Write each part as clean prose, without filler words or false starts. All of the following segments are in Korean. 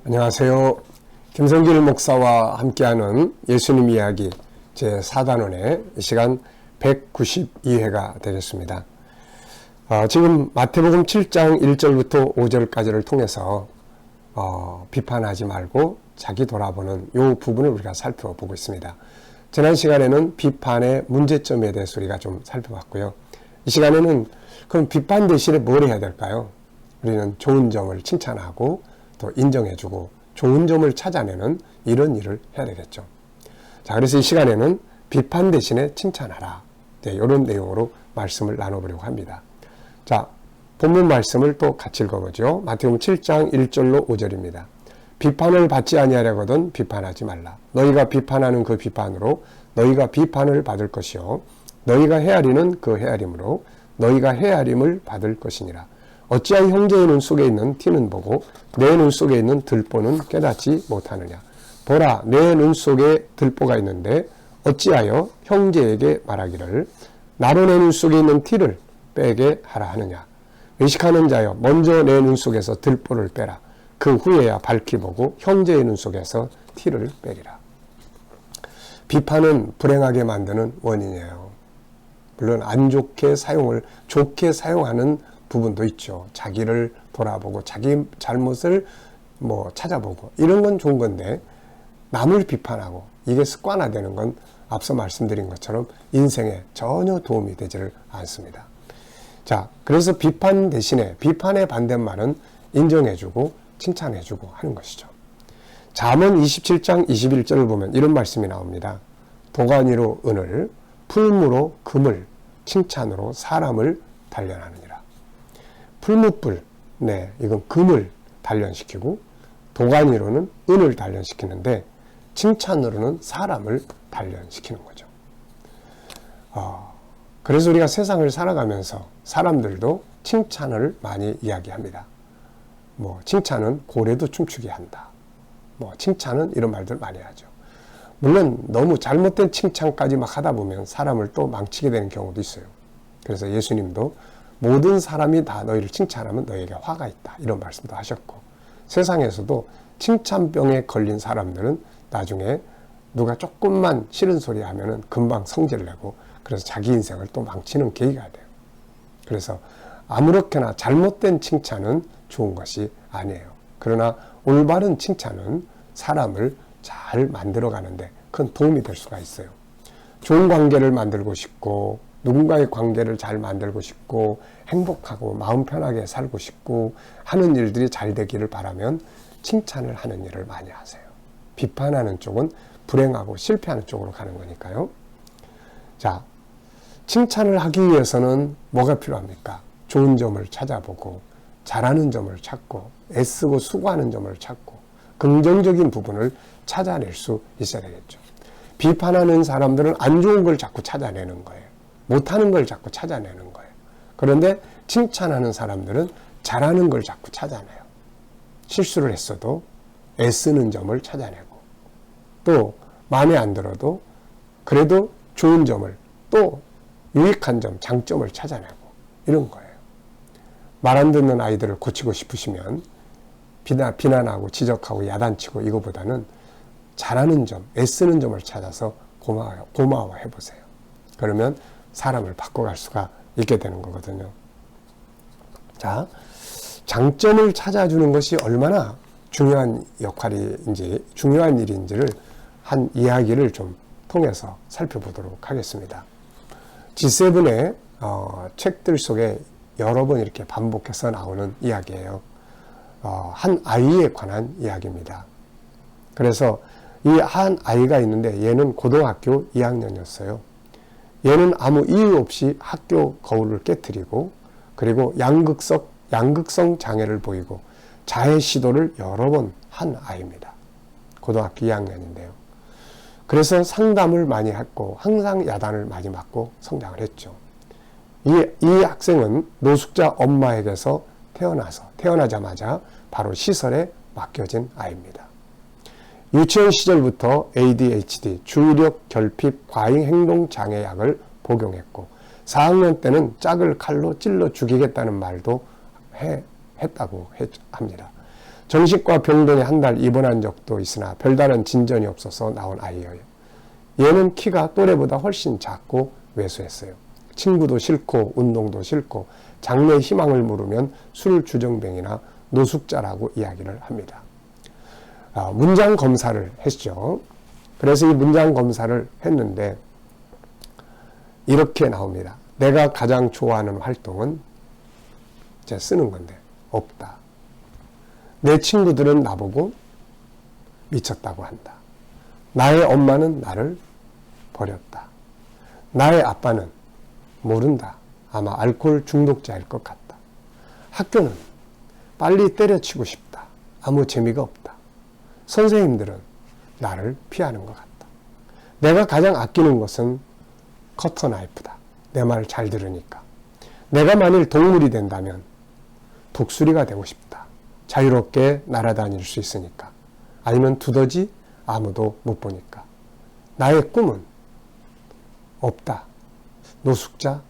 안녕하세요. 김성길 목사와 함께하는 예수님 이야기 제4단원의 시간 192회가 되겠습니다. 지금 마태복음 7장 1절부터 5절까지를 통해서 비판하지 말고 자기 돌아보는 이 부분을 우리가 살펴보고 있습니다. 지난 시간에는 비판의 문제점에 대해서 우리가 좀 살펴봤고요. 이 시간에는 그럼 비판 대신에 뭘 해야 될까요? 우리는 좋은 점을 칭찬하고 또 인정해주고 좋은 점을 찾아내는 이런 일을 해야 되겠죠. 자, 그래서 이 시간에는 비판 대신에 칭찬하라. 네, 이런 내용으로 말씀을 나눠보려고 합니다. 자, 본문 말씀을 또 같이 읽어보죠. 마태복음 7장 1절로 5절입니다. 비판을 받지 아니하려거든 비판하지 말라. 너희가 비판하는 그 비판으로 너희가 비판을 받을 것이요 너희가 헤아리는 그 헤아림으로 너희가 헤아림을 받을 것이니라. 어찌하여 형제의 눈 속에 있는 티는 보고 내 눈 속에 있는 들보는 깨닫지 못하느냐. 보라, 내 눈 속에 들보가 있는데 어찌하여 형제에게 말하기를 나로 내 눈 속에 있는 티를 빼게 하라 하느냐. 의식하는 자여, 먼저 내 눈 속에서 들보를 빼라. 그 후에야 밝히 보고 형제의 눈 속에서 티를 빼리라. 비판은 불행하게 만드는 원인이에요. 물론 안 좋게 사용하는 부분도 있죠. 자기를 돌아보고 자기 잘못을 찾아보고 이런 건 좋은 건데 남을 비판하고 이게 습관화되는 건 앞서 말씀드린 것처럼 인생에 전혀 도움이 되지를 않습니다. 자, 그래서 비판 대신에 비판의 반대말은 인정해주고 칭찬해주고 하는 것이죠. 잠언 27장 21절을 보면 이런 말씀이 나옵니다. 도가니로 은을, 풀무로 금을, 칭찬으로 사람을 단련하느니라. 풀무불, 이건 금을 단련시키고 도가니로는 은을 단련시키는데 칭찬으로는 사람을 단련시키는 거죠. 그래서 우리가 세상을 살아가면서 사람들도 칭찬을 많이 이야기합니다. 칭찬은 고래도 춤추게 한다. 칭찬은 이런 말들 많이 하죠. 물론 너무 잘못된 칭찬까지 막 하다 보면 사람을 또 망치게 되는 경우도 있어요. 그래서 예수님도 모든 사람이 다 너희를 칭찬하면 너희에게 화가 있다. 이런 말씀도 하셨고 세상에서도 칭찬병에 걸린 사람들은 나중에 누가 조금만 싫은 소리 하면은 금방 성질을 내고 그래서 자기 인생을 또 망치는 계기가 돼요. 그래서 아무렇게나 잘못된 칭찬은 좋은 것이 아니에요. 그러나 올바른 칭찬은 사람을 잘 만들어가는데 큰 도움이 될 수가 있어요. 좋은 관계를 만들고 싶고 누군가의 관계를 잘 만들고 싶고 행복하고 마음 편하게 살고 싶고 하는 일들이 잘 되기를 바라면 칭찬을 하는 일을 많이 하세요. 비판하는 쪽은 불행하고 실패하는 쪽으로 가는 거니까요. 자, 칭찬을 하기 위해서는 뭐가 필요합니까? 좋은 점을 찾아보고 잘하는 점을 찾고 애쓰고 수고하는 점을 찾고 긍정적인 부분을 찾아낼 수 있어야 되겠죠. 비판하는 사람들은 안 좋은 걸 자꾸 찾아내는 거예요. 못하는 걸 자꾸 찾아내는 거예요. 그런데 칭찬하는 사람들은 잘하는 걸 자꾸 찾아내요. 실수를 했어도 애쓰는 점을 찾아내고 또 마음에 안 들어도 그래도 좋은 점을 또 유익한 점, 장점을 찾아내고 이런 거예요. 말 안 듣는 아이들을 고치고 싶으시면 비난하고 지적하고 야단치고 이거보다는 잘하는 점, 애쓰는 점을 찾아서 고마워해 보세요. 그러면 사람을 바꿔갈 수가 있게 되는 거거든요. 자, 장점을 찾아주는 것이 얼마나 중요한 역할인지, 중요한 일인지를 한 이야기를 좀 통해서 살펴보도록 하겠습니다. G7의 책들 속에 여러 번 이렇게 반복해서 나오는 이야기예요. 한 아이에 관한 이야기입니다. 그래서 이 한 아이가 있는데 얘는 고등학교 2학년이었어요. 얘는 아무 이유 없이 학교 거울을 깨트리고 그리고 양극성 장애를 보이고 자해 시도를 여러 번 한 아이입니다. 고등학교 2학년인데요. 그래서 상담을 많이 했고 항상 야단을 많이 맞고 성장을 했죠. 이 학생은 노숙자 엄마에게서 태어나자마자 바로 시설에 맡겨진 아이입니다. 유치원 시절부터 ADHD, 주의력 결핍 과잉 행동 장애약을 복용했고 4학년 때는 짝을 칼로 찔러 죽이겠다는 말도 했다고 합니다. 정신과 병동에 한 달 입원한 적도 있으나 별다른 진전이 없어서 나온 아이예요. 얘는 키가 또래보다 훨씬 작고 왜소했어요. 친구도 싫고 운동도 싫고 장래 희망을 물으면 술주정뱅이나 노숙자라고 이야기를 합니다. 문장 검사를 했죠. 그래서 이 문장 검사를 했는데 이렇게 나옵니다. 내가 가장 좋아하는 활동은 제가 쓰는 건데 없다. 내 친구들은 나보고 미쳤다고 한다. 나의 엄마는 나를 버렸다. 나의 아빠는 모른다. 아마 알코올 중독자일 것 같다. 학교는 빨리 때려치고 싶다. 아무 재미가 없다. 선생님들은 나를 피하는 것 같다. 내가 가장 아끼는 것은 커터 나이프다. 내 말 잘 들으니까. 내가 만일 동물이 된다면 독수리가 되고 싶다. 자유롭게 날아다닐 수 있으니까. 아니면 두더지 아무도 못 보니까. 나의 꿈은 없다. 노숙자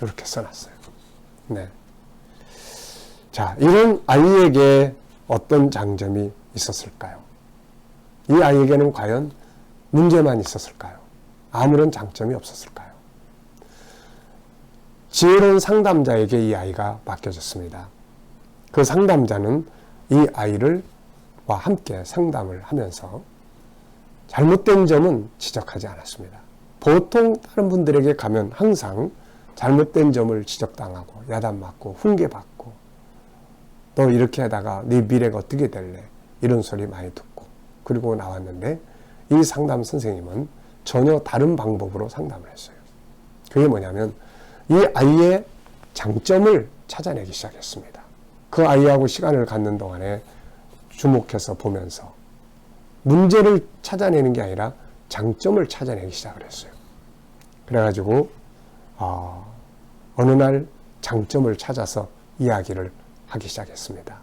이렇게 써놨어요. 네. 자, 이런 아이에게 어떤 장점이 있었을까요? 이 아이에게는 과연 문제만 있었을까요? 아무런 장점이 없었을까요? 지혜로운 상담자에게 이 아이가 맡겨졌습니다. 그 상담자는 이 아이와 함께 상담을 하면서 잘못된 점은 지적하지 않았습니다. 보통 다른 분들에게 가면 항상 잘못된 점을 지적당하고 야단맞고 훈계받고 너 이렇게 하다가 네 미래가 어떻게 될래? 이런 소리 많이 듣고 그리고 나왔는데 이 상담 선생님은 전혀 다른 방법으로 상담을 했어요. 그게 뭐냐면 이 아이의 장점을 찾아내기 시작했습니다. 그 아이하고 시간을 갖는 동안에 주목해서 보면서 문제를 찾아내는 게 아니라 장점을 찾아내기 시작을 했어요. 그래가지고 어느 날 장점을 찾아서 이야기를 하기 시작했습니다.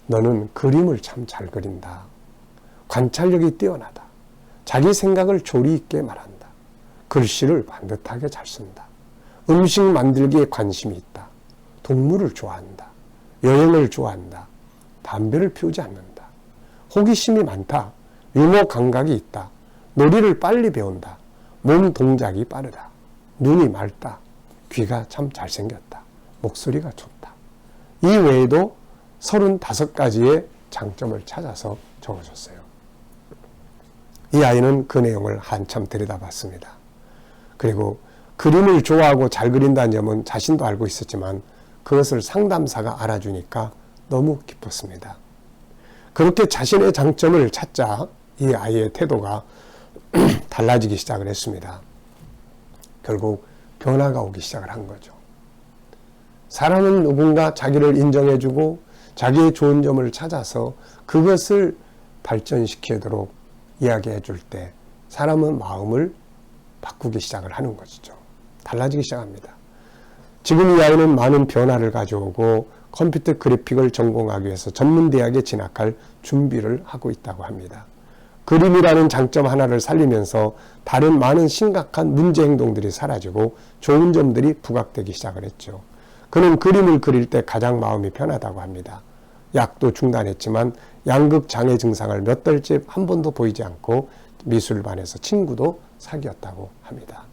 너는 그림을 참 잘 그린다. 관찰력이 뛰어나다. 자기 생각을 조리 있게 말한다. 글씨를 반듯하게 잘 쓴다. 음식 만들기에 관심이 있다. 동물을 좋아한다. 여행을 좋아한다. 담배를 피우지 않는다. 호기심이 많다. 유머 감각이 있다. 놀이를 빨리 배운다. 몸 동작이 빠르다. 눈이 맑다. 귀가 참 잘생겼다. 목소리가 좋다. 이 외에도 35가지의 장점을 찾아서 적어줬어요. 이 아이는 그 내용을 한참 들여다봤습니다. 그리고 그림을 좋아하고 잘 그린다는 점은 자신도 알고 있었지만 그것을 상담사가 알아주니까 너무 기뻤습니다. 그렇게 자신의 장점을 찾자 이 아이의 태도가 달라지기 시작을 했습니다. 결국 변화가 오기 시작을 한 거죠. 사람은 누군가 자기를 인정해주고 자기의 좋은 점을 찾아서 그것을 발전시키도록 이야기해 줄 때 사람은 마음을 바꾸기 시작을 하는 것이죠. 달라지기 시작합니다. 지금 이 아이는 많은 변화를 가져오고 컴퓨터 그래픽을 전공하기 위해서 전문대학에 진학할 준비를 하고 있다고 합니다. 그림이라는 장점 하나를 살리면서 다른 많은 심각한 문제 행동들이 사라지고 좋은 점들이 부각되기 시작을 했죠. 그는 그림을 그릴 때 가장 마음이 편하다고 합니다. 약도 중단했지만 양극 장애 증상을 몇 달째 한 번도 보이지 않고 미술반에서 친구도 사귀었다고 합니다.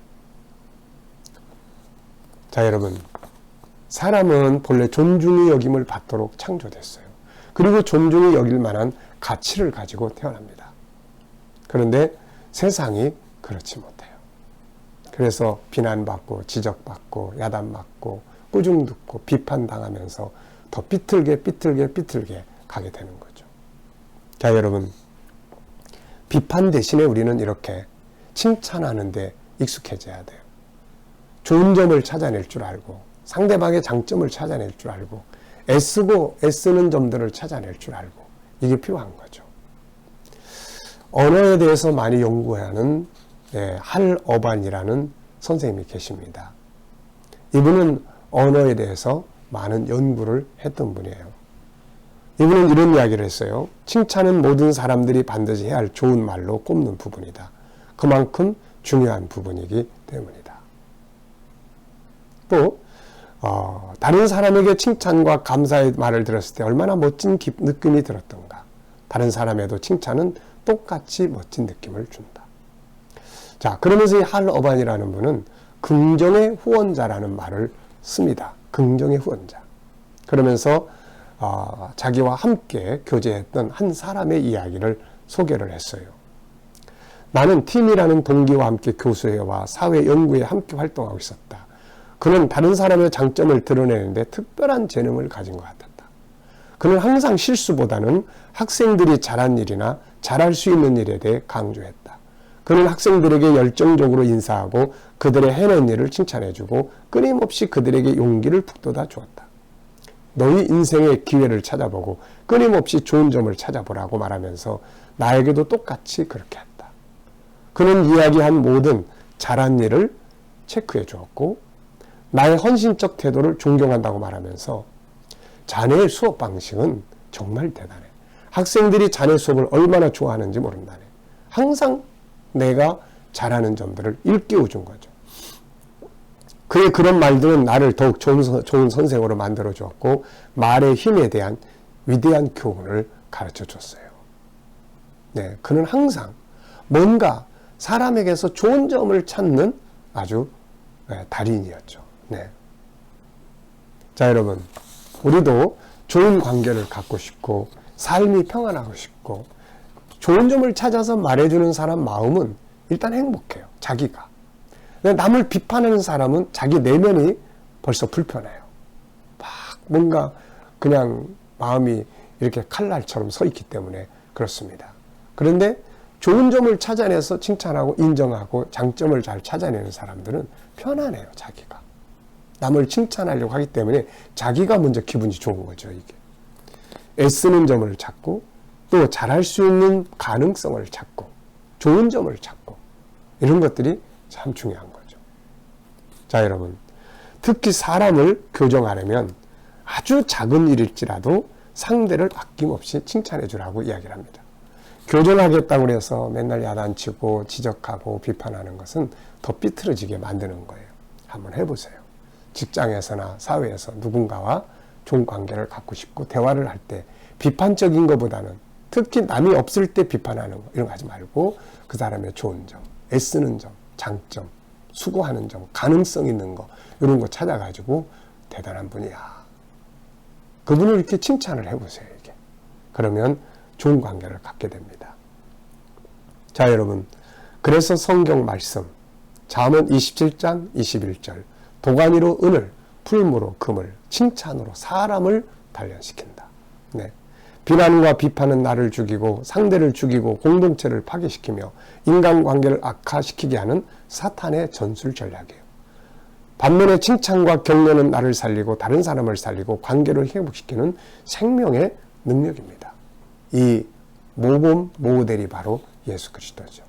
자, 여러분, 사람은 본래 존중의 여김을 받도록 창조됐어요. 그리고 존중의 여길 만한 가치를 가지고 태어납니다. 그런데 세상이 그렇지 못해요. 그래서 비난받고 지적받고 야단맞고 꾸중 듣고 비판당하면서 더 삐뚤게 가게 되는 거죠. 자, 여러분, 비판 대신에 우리는 이렇게 칭찬하는 데 익숙해져야 돼요. 좋은 점을 찾아낼 줄 알고 상대방의 장점을 찾아낼 줄 알고 애쓰는 점들을 찾아낼 줄 알고 이게 필요한 거죠. 언어에 대해서 많이 연구하는 할 어반이라는 선생님이 계십니다. 이분은 언어에 대해서 많은 연구를 했던 분이에요. 이분은 이런 이야기를 했어요. 칭찬은 모든 사람들이 반드시 해야 할 좋은 말로 꼽는 부분이다. 그만큼 중요한 부분이기 때문이다. 또 다른 사람에게 칭찬과 감사의 말을 들었을 때 얼마나 멋진 느낌이 들었던가. 다른 사람에도 칭찬은 똑같이 멋진 느낌을 준다. 자, 그러면서 이 할 어반이라는 분은 긍정의 후원자라는 말을 씁니다. 긍정의 후원자. 그러면서 자기와 함께 교제했던 한 사람의 이야기를 소개를 했어요. 나는 팀이라는 동기와 함께 교수회와 사회 연구에 함께 활동하고 있었다. 그는 다른 사람의 장점을 드러내는데 특별한 재능을 가진 것 같았다. 그는 항상 실수보다는 학생들이 잘한 일이나 잘할 수 있는 일에 대해 강조했다. 그는 학생들에게 열정적으로 인사하고 그들의 해낸 일을 칭찬해주고 끊임없이 그들에게 용기를 북돋아 주었다. 너희 인생의 기회를 찾아보고 끊임없이 좋은 점을 찾아보라고 말하면서 나에게도 똑같이 그렇게 했다. 그는 이야기한 모든 잘한 일을 체크해 주었고 나의 헌신적 태도를 존경한다고 말하면서 자네의 수업 방식은 정말 대단해. 학생들이 자네 수업을 얼마나 좋아하는지 모른다네. 항상 내가 잘하는 점들을 일깨워 준 거죠. 그의 그런 말들은 나를 더욱 좋은 선생으로 만들어 주었고 말의 힘에 대한 위대한 교훈을 가르쳐 줬어요. 네, 그는 항상 뭔가 사람에게서 좋은 점을 찾는 아주 달인이었죠. 네. 자, 여러분, 우리도 좋은 관계를 갖고 싶고 삶이 평안하고 싶고 좋은 점을 찾아서 말해주는 사람 마음은 일단 행복해요. 자기가. 남을 비판하는 사람은 자기 내면이 벌써 불편해요. 막 뭔가 그냥 마음이 이렇게 칼날처럼 서 있기 때문에 그렇습니다. 그런데 좋은 점을 찾아내서 칭찬하고 인정하고 장점을 잘 찾아내는 사람들은 편안해요. 자기가. 남을 칭찬하려고 하기 때문에 자기가 먼저 기분이 좋은 거죠. 이게. 애쓰는 점을 찾고 또 잘할 수 있는 가능성을 찾고 좋은 점을 찾고 이런 것들이 참 중요한 거죠. 자, 여러분, 특히 사람을 교정하려면 아주 작은 일일지라도 상대를 아낌없이 칭찬해 주라고 이야기를 합니다. 교정하겠다고 해서 맨날 야단치고 지적하고 비판하는 것은 더 삐뚤어지게 만드는 거예요. 한번 해보세요. 직장에서나 사회에서 누군가와 좋은 관계를 갖고 싶고 대화를 할 때 비판적인 것보다는 특히 남이 없을 때 비판하는 거 이런 거 하지 말고 그 사람의 좋은 점, 애쓰는 점, 장점, 수고하는 점, 가능성 있는 거 이런 거 찾아가지고 대단한 분이야. 그분을 이렇게 칭찬을 해보세요. 이게. 그러면 좋은 관계를 갖게 됩니다. 자, 여러분, 그래서 성경 말씀 잠언 27장 21절 도가니로 은을 풀무로 금을 칭찬으로 사람을 단련시킨다. 네. 비난과 비판은 나를 죽이고 상대를 죽이고 공동체를 파괴시키며 인간관계를 악화시키게 하는 사탄의 전술 전략이에요. 반면에 칭찬과 격려는 나를 살리고 다른 사람을 살리고 관계를 회복시키는 생명의 능력입니다. 이 모범 모델이 바로 예수 그리스도죠.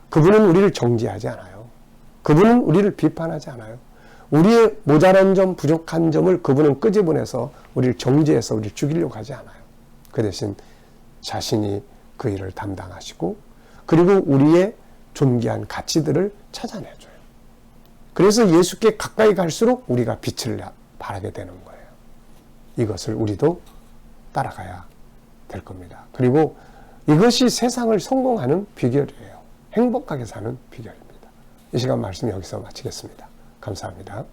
그분은 우리를 정죄하지 않아요. 그분은 우리를 비판하지 않아요. 우리의 모자란 점, 부족한 점을 그분은 끄집어내서 우리를 정죄해서 우리를 죽이려고 하지 않아요. 그 대신 자신이 그 일을 담당하시고 그리고 우리의 존귀한 가치들을 찾아내줘요. 그래서 예수께 가까이 갈수록 우리가 빛을 발하게 되는 거예요. 이것을 우리도 따라가야 될 겁니다. 그리고 이것이 세상을 성공하는 비결이에요. 행복하게 사는 비결입니다. 이 시간 말씀 여기서 마치겠습니다. 감사합니다.